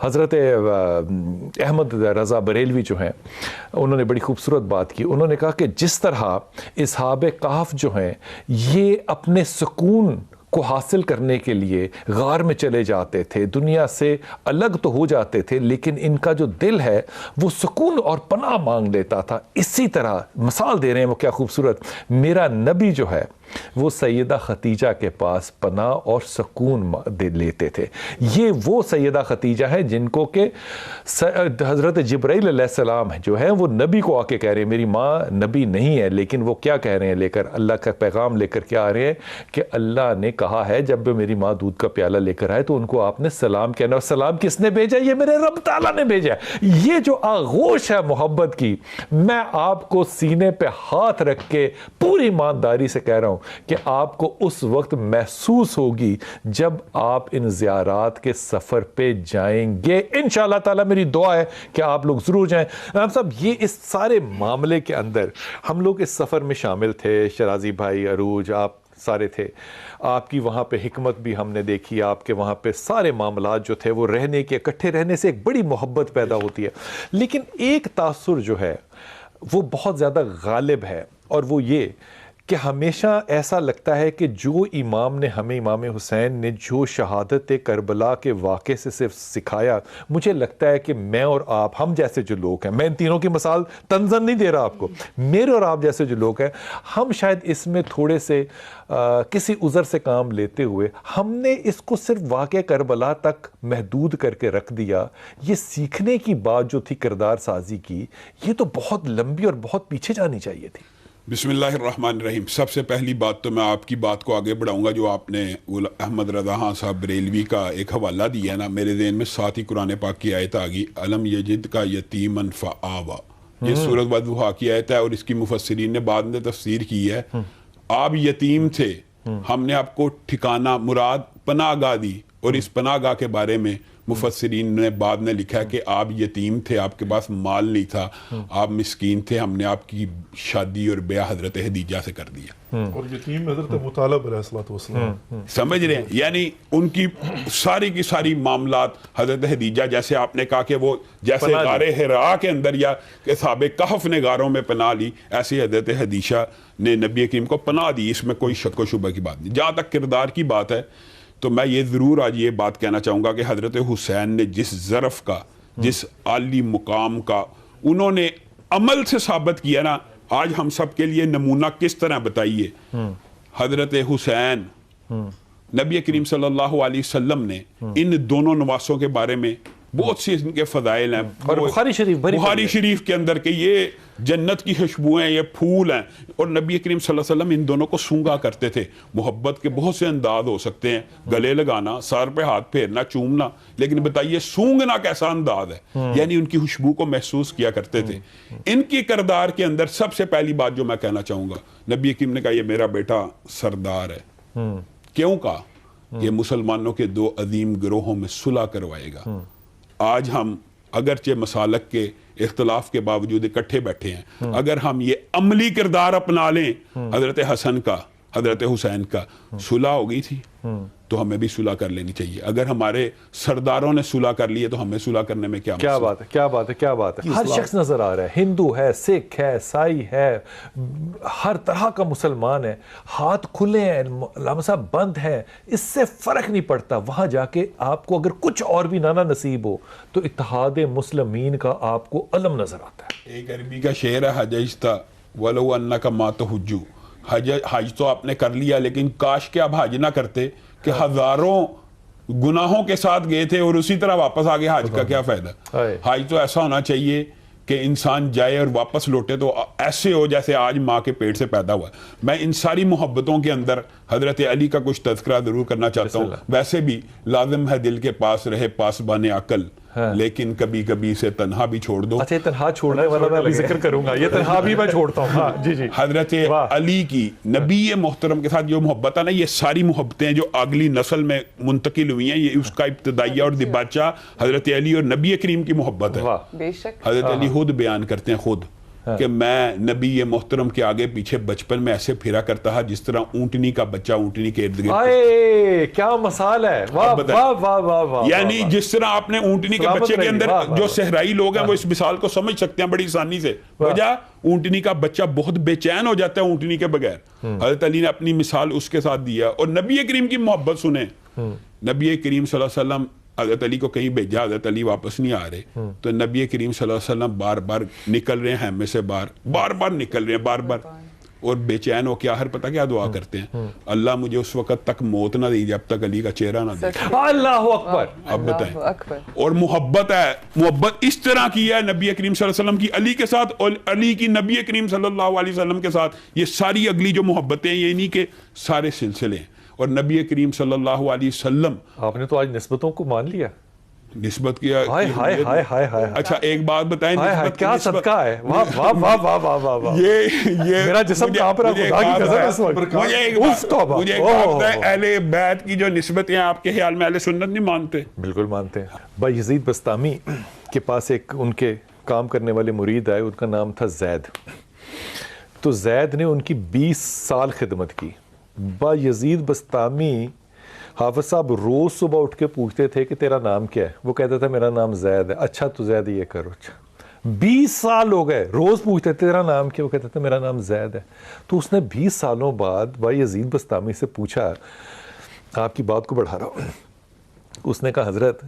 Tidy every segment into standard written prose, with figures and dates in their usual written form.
حضرت احمد رضا بریلوی جو ہیں انہوں نے بڑی خوبصورت بات کی. انہوں نے کہا کہ جس طرح اصحاب کہف جو ہیں یہ اپنے سکون کو حاصل کرنے کے لیے غار میں چلے جاتے تھے, دنیا سے الگ تو ہو جاتے تھے, لیکن ان کا جو دل ہے وہ سکون اور پناہ مانگ لیتا تھا. اسی طرح مثال دے رہے ہیں وہ کیا خوبصورت, میرا نبی جو ہے وہ سیدہ خدیجہ کے پاس پناہ اور سکون لیتے تھے. یہ وہ سیدہ خدیجہ ہیں جن کو کہ حضرت جبرائیل علیہ السلام جو ہیں وہ نبی کو آ کے کہہ رہے ہیں میری ماں نبی نہیں ہے, لیکن وہ کیا کہہ رہے ہیں لے کر, اللہ کا پیغام لے کر کیا آ رہے ہیں کہ اللہ نے کہا ہے جب میری ماں دودھ کا پیالہ لے کر آئے تو ان کو آپ نے سلام کہنا, اور سلام کس نے بھیجا؟ یہ میرے رب تعالیٰ نے بھیجا. یہ جو آغوش ہے محبت کی, میں آپ کو سینے پہ ہاتھ رکھ کے پوری ایمانداری سے کہہ رہا ہوں کہ آپ کو اس وقت محسوس ہوگی جب آپ ان زیارات کے سفر پہ جائیں گے. انشاءاللہ تعالیٰ میری دعا ہے کہ آپ لوگ ضرور جائیں. صاحب یہ اس سارے معاملے کے اندر ہم لوگ اس سفر میں شامل تھے, شرازی بھائی, عروج, آپ سارے تھے. آپ کی وہاں پہ حکمت بھی ہم نے دیکھی, آپ کے وہاں پہ سارے معاملات جو تھے وہ رہنے کے اکٹھے رہنے سے ایک بڑی محبت پیدا ہوتی ہے. لیکن ایک تاثر جو ہے وہ بہت زیادہ غالب ہے, اور وہ یہ کہ ہمیشہ ایسا لگتا ہے کہ جو امام نے ہمیں, امام حسین نے جو شہادت کربلا کے واقعے سے صرف سکھایا, مجھے لگتا ہے کہ میں اور آپ, ہم جیسے جو لوگ ہیں, میں ان تینوں کی مثال تنزن نہیں دے رہا آپ کو, میرے اور آپ جیسے جو لوگ ہیں, ہم شاید اس میں تھوڑے سے کسی عذر سے کام لیتے ہوئے ہم نے اس کو صرف واقعہ کربلا تک محدود کر کے رکھ دیا. یہ سیکھنے کی بات جو تھی کردار سازی کی, یہ تو بہت لمبی اور بہت پیچھے جانی چاہیے تھی. بسم اللہ الرحمن الرحیم. سب سے پہلی بات تو میں آپ کی بات کو آگے بڑھاؤں گا, جو آپ نے احمد رضا خان صاحب بریلوی کا ایک حوالہ دیا ہے نا, میرے ذہن میں ساتھ ہی قرآن پاک کی آیت آ گئی, علم یجد کا یتیما فآوا. یہ سورۃ والضحیٰ کی آیت ہے, اور اس کی مفسرین نے بعد میں تفسیر کی ہے. آپ یتیم تھے, ہم نے آپ کو ٹھکانہ مراد پناہ گاہ دی, اور اس پناہ گاہ کے بارے میں مفسرین نے بعد میں لکھا ہے کہ آپ یتیم تھے, آپ کے پاس مال نہیں تھا, آپ مسکین تھے, ہم نے آپ کی شادی اور بیاہ حضرت خدیجہ سے کر دیا. اور یتیم حضرت ابو طالب علیہ السلام, سمجھ رہے ہیں, یعنی ان کی ساری کی ساری معاملات حضرت خدیجہ, جیسے آپ نے کہا کہ وہ جیسے غار حرا کے اندر یا اصحاب کہف نے غاروں میں پناہ لی, ایسی حضرت خدیجہ نے نبی کریم کو پناہ دی. اس میں کوئی شک و شبہ کی بات نہیں. جہاں تک کردار کی بات ہے تو میں یہ ضرور آج یہ بات کہنا چاہوں گا کہ حضرت حسین نے جس ظرف کا, جس عالی مقام کا انہوں نے عمل سے ثابت کیا نا, آج ہم سب کے لیے نمونہ کس طرح بتائیے. حضرت حسین, نبی کریم صلی اللہ علیہ وسلم نے ان دونوں نواسوں کے بارے میں بہت سی ان کے فضائل ہیں, اور بخاری شریف کے اندر کہ یہ جنت کی خوشبوئیں, یہ پھول ہیں, اور نبی کریم صلی اللہ علیہ وسلم ان دونوں کو سونگا کرتے تھے. محبت کے بہت سے انداز ہو سکتے ہیں, گلے لگانا, سر پہ ہاتھ پھیرنا, چومنا, لیکن بتائیے سونگنا کیسا انداز ہے, یعنی ان کی خوشبو کو محسوس کیا کرتے تھے. ان کی کردار کے اندر سب سے پہلی بات جو میں کہنا چاہوں گا, نبی کریم نے کہا یہ میرا بیٹا سردار ہے. کیوں کہا؟ یہ مسلمانوں کے دو عظیم گروہوں میں صلح کروائے گا. آج ہم اگرچہ مسالک کے اختلاف کے باوجود اکٹھے بیٹھے ہیں, اگر ہم یہ عملی کردار اپنا لیں حضرت حسن کا, حضرت حسین کا, صلح ہو گئی تھی, تو ہمیں بھی صلح کر لینی چاہیے. اگر ہمارے سرداروں نے صلح کر لی ہے تو ہمیں صلح کرنے میں کیا بات ہے, کیا بات ہے, کیا بات ہے. ہر شخص نظر آ رہا ہے, ہندو ہے, سکھ ہے, عیسائی ہے, ہر طرح کا مسلمان ہے, ہاتھ کھلے ہیں, علامہ صاحب بند ہیں, اس سے فرق نہیں پڑتا. وہاں جا کے آپ کو اگر کچھ اور بھی نہ نصیب ہو تو اتحاد مسلمین کا آپ کو علم نظر آتا ہے. ایک عربی کا شعر ہے, حججتا ولو انک ما تحج, حج تو آپ نے کر لیا لیکن کاش کہ آپ حج نہ کرتے, کہ ہزاروں گناہوں کے ساتھ گئے تھے اور اسی طرح واپس آگے. حج کا کیا فائدہ؟ حج تو ایسا ہونا چاہیے کہ انسان جائے اور واپس لوٹے تو ایسے ہو جیسے آج ماں کے پیٹ سے پیدا ہوا. میں ان ساری محبتوں کے اندر حضرت علی کا کچھ تذکرہ ضرور کرنا چاہتا ہوں. ویسے بھی لازم ہے دل کے پاس رہے پاسبان عقل, لیکن کبھی کبھی اسے تنہا بھی چھوڑ دو. اچھا, تنہا چھوڑنے والا میں ابھی ذکر کروں گا, یہ تنہا بھی میں چھوڑتا ہوں. ہاں جی جی. حضرت علی کی نبی محترم کے ساتھ جو محبت ہے نا, یہ ساری محبتیں جو اگلی نسل میں منتقل ہوئی ہیں, یہ اس کا ابتدائیہ اور دباچہ حضرت علی اور نبی کریم کی محبت ہے. بے شک. حضرت علی خود بیان کرتے ہیں, خود کہ میں نبی محترم کے آگے پیچھے بچپن میں ایسے پھرا کرتا تھا جس طرح اونٹنی کا بچہ اونٹنی کے ارد گرد. آئے کیا مثال ہے, واہ واہ واہ واہ واہ. یعنی جس طرح آپ نے اونٹنی کے بچے کے اندر, جو صحرائی لوگ ہیں وہ اس مثال کو سمجھ سکتے ہیں بڑی آسانی سے. وجہ اونٹنی کا بچہ بہت بے چین ہو جاتا ہے اونٹنی کے بغیر. حضرت علی نے اپنی مثال اس کے ساتھ دیا. اور نبی کریم کی محبت سنیں, نبی کریم صلی اللہ علیہ وسلم حضرت علی کو کہیں بھیجا, حضرت علی واپس نہیں آ رہے, تو نبی کریم صلی اللہ علیہ وسلم بار بار نکل رہے ہیں خیمے سے بار بار نکل رہے ہیں بار بار, اور بے چین ہو کے آخر پتہ کیا دعا کرتے ہیں, اللہ مجھے اس وقت تک موت نہ دی جب تک علی کا چہرہ نہ دیکھے. اللہ اکبر. اب بتائیں. اور محبت ہے, محبت اس طرح کی ہے نبی کریم صلی اللہ علیہ وسلم کی علی کے ساتھ, اور علی کی نبی کریم صلی اللہ علیہ وسلم کے ساتھ. یہ ساری اگلی جو محبتیں, یہ نہیں کہ سارے سلسلے ہیں. اور نبی کریم صلی اللہ علیہ وسلم, آپ نے تو آج نسبتوں کو مان لیا. نسبت کیا. ہائے ہائے ہائے ہائے ہائے. اچھا ایک بات بتائیں, نسبت کیا صدقہ ہے. واہ واہ واہ واہ واہ واہ واہ. یہ میرا جسم کہاں پر ہے, خدا کی قسم اس وقت. مجھے ایک بات بتائیں, اہل بیت کی جو نسبتیں آپ کے خیال میں اہل سنت نہیں مانتے؟ بالکل مانتے ہیں. بھائی یزید بسطامی کے پاس ایک ان کے کام کرنے والے مرید آئے, ان کا نام تھا زید. تو زید نے ان کی 20 سال خدمت کی. با یزید بسطامی حافظ صاحب روز صبح اٹھ کے پوچھتے تھے کہ تیرا نام کیا ہے, وہ کہتا تھا میرا نام زید ہے. اچھا تو زید یہ کرو. اچھا 20 سال ہو گئے, روز پوچھتے تھے تیرا نام کیا, وہ کہتا تھا میرا نام زید ہے. تو اس نے 20 سالوں بعد بھائی یزید بسطامی سے پوچھا, آپ کی بات کو بڑھا رہا ہوں. اس نے کہا حضرت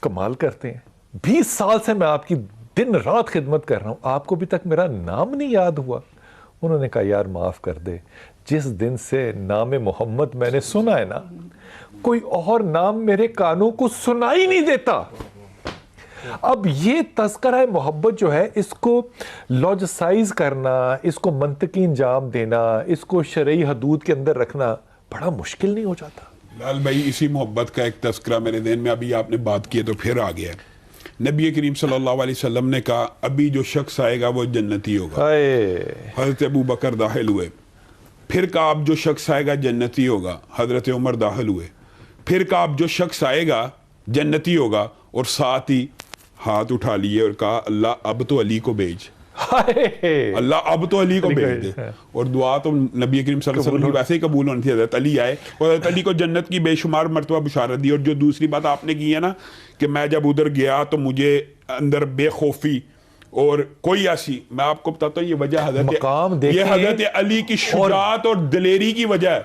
کمال کرتے ہیں, 20 سال سے میں آپ کی دن رات خدمت کر رہا ہوں, آپ کو بھی تک میرا نام نہیں یاد ہوا. انہوں نے کہا یار معاف کر دے, جس دن سے نام محمد میں نے سنا ہے نا, کوئی اور نام میرے کانوں کو سنائی نہیں دیتا. اب یہ تذکرہ محبت جو ہے, اس کو لاجسائز کرنا, اس کو منطقی انجام دینا, اس کو شرعی حدود کے اندر رکھنا بڑا مشکل نہیں ہو جاتا؟ لال بھائی اسی محبت کا ایک تذکرہ میرے ذہن میں, ابھی آپ نے بات کی تو پھر آ گیا. نبی کریم صلی اللہ علیہ وسلم نے کہا ابھی جو شخص آئے گا وہ جنتی ہوگا. حضرت ابو بکر داخل ہوئے. پھر کہا اب جو شخص آئے گا جنتی ہوگا. حضرت عمر داخل ہوئے. پھر کہا اب جو شخص آئے گا جنتی ہوگا, اور ساتھ ہی ہاتھ اٹھا لیے اور کہا اللہ اب تو علی کو بھیج, اللہ اب تو علی کو بھیج دے. اور دعا تو نبی کریم صلی اللہ علیہ وسلم کی ویسے ہی قبول ہونی تھی. حضرت علی آئے اور حضرت علی کو جنت کی بے شمار مرتبہ بشارت دی. اور جو دوسری بات آپ نے کی ہے نا کہ میں جب ادھر گیا تو مجھے اندر بے خوفی اور کوئی ایسی, میں آپ کو بتاتا ہوں یہ وجہ حضرت علی کی شجاعت اور دلیری کی وجہ ہے.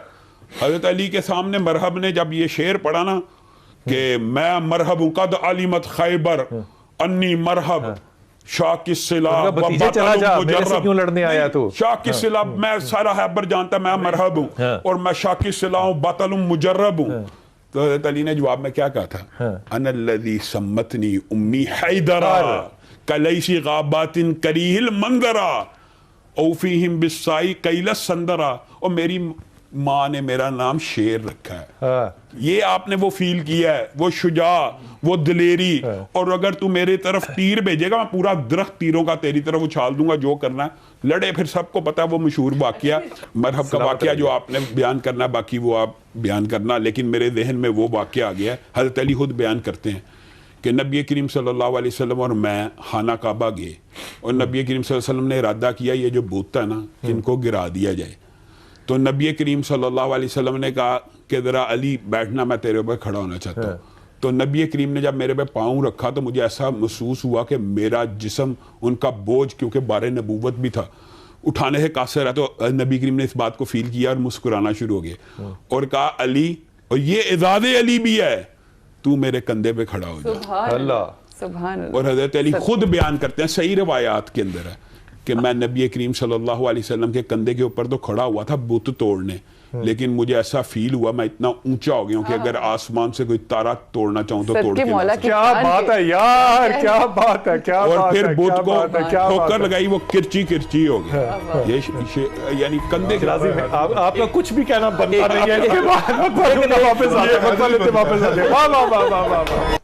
حضرت علی کے سامنے مرحب نے جب یہ شعر پڑھا نا کہ میں مرحب ہوں قد علمت خیبر انی مرحب شاک السلاح کیوں لڑنے آیا تو شاک السلاح, میں سارا خیبر جانتا میں مرحب ہوں, اور میں شاک السلاح ہوں بطل مجرب ہوں. تو حضرت علی نے جواب میں کیا کہا تھا, انا الذی سمتنی امی حیدرا کلیسی غابات کریہ المنظرا او فیہم بالسائی قیل السندرا. اور میری ماں نے میرا نام شیر رکھا ہے. یہ آپ نے وہ فیل کیا ہے, وہ شجاع, وہ دلیری. اور اگر تو میرے طرف تیر بھیجے گا میں پورا درخت تیروں کا تیری طرف اچھال دوں گا, جو کرنا ہے لڑے. پھر سب کو پتا وہ مشہور واقعہ مرحب کا واقعہ جو آپ نے بیان کرنا, باقی وہ آپ بیان کرنا. لیکن میرے ذہن میں وہ واقعہ آ گیا. حضرت علی خود بیان کرتے ہیں کہ نبی کریم صلی اللہ علیہ وسلم اور میں خانہ کعبہ گئے, اور نبی کریم صلی اللہ علیہ وسلم نے ارادہ کیا یہ جو بت ہے نا ان کو گرا دیا جائے. تو نبی کریم صلی اللہ علیہ وسلم نے کہا کہ ذرا علی بیٹھنا, میں تیرے اوپر کھڑا ہونا چاہتا ہوں. تو نبی کریم نے جب میرے پہ پاؤں رکھا تو مجھے ایسا محسوس ہوا کہ میرا جسم ان کا بوجھ, کیونکہ بارے نبوت بھی تھا, اٹھانے سے قاصر ہے. تو نبی کریم نے اس بات کو فیل کیا اور مسکرانا شروع ہو گئے, اور کہا علی, اور یہ اعزاز علی بھی ہے, تو میرے کندھے پہ کھڑا ہو جا. سبحان اللہ. اور حضرت علی خود بیان کرتے ہیں, صحیح روایات کے اندر ہے کہ میں نبی کریم صلی اللہ علیہ وسلم کے کندھے کے اوپر تو کھڑا ہوا تھا بت توڑنے, لیکن مجھے ایسا فیل ہوا میں اتنا اونچا ہو گیا ہوں کہ اگر آسمان سے کوئی تارا توڑنا چاہوں تو توڑ کے کیا بات ہے یار, کیا بات ہے, کیا بات ہے. اور پھر بت کو ٹھوکر لگائی, وہ کرچی کرچی ہو گیا. یہ یعنی کندھے کے آپ کا کچھ بھی کہنا بنتا نہیں ہے.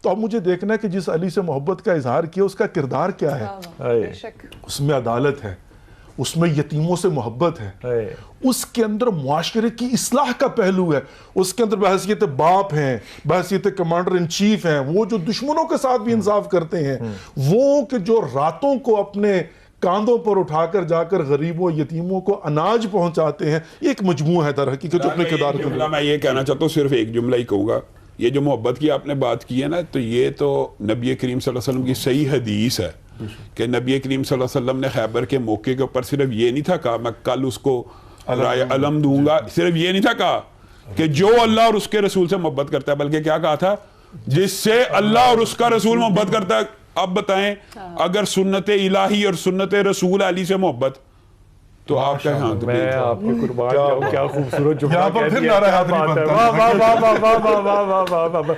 تو اب مجھے دیکھنا ہے کہ جس علی سے محبت کا اظہار کیا اس کا کردار کیا ہے. اس میں عدالت ہے, اس میں یتیموں سے محبت ہے, اس کے اندر معاشرے کی اصلاح کا پہلو ہے, اس کے اندر بحیثیت باپ ہیں, بحیثیت کمانڈر ان چیف ہیں, وہ جو دشمنوں کے ساتھ بھی انصاف کرتے ہیں, وہ کہ جو راتوں کو اپنے کاندھوں پر اٹھا کر جا کر غریبوں یتیموں کو اناج پہنچاتے ہیں. یہ ایک مجموعہ ہے در حقیقت جو اپنے کردار کو. میں یہ کہنا چاہتا ہوں, صرف ایک جملہ ہی کہوں گا. یہ جو محبت کی آپ نے بات کی ہے نا, تو یہ تو نبی کریم صلی اللہ علیہ وسلم کی صحیح حدیث ہے کہ نبی کریم صلی اللہ علیہ وسلم نے خیبر کے موقع کے اوپر صرف یہ نہیں تھا کہا میں کل اس کو رائے علم دوں گا, صرف یہ نہیں تھا کہا کہ جو اللہ اور اس کے رسول سے محبت کرتا ہے, بلکہ کیا کہا تھا, جس سے اللہ اور اس کا رسول محبت کرتا ہے. اب بتائیں اگر سنت الہی اور سنت رسول علی سے محبت, تو آپ کا ہاں میں آپ کے قربان جاؤں, کیا خوبصورت جملہ یہاں پر پھر نعرہ حیدری بنتا ہے. واہ واہ واہ واہ واہ واہ واہ واہ واہ.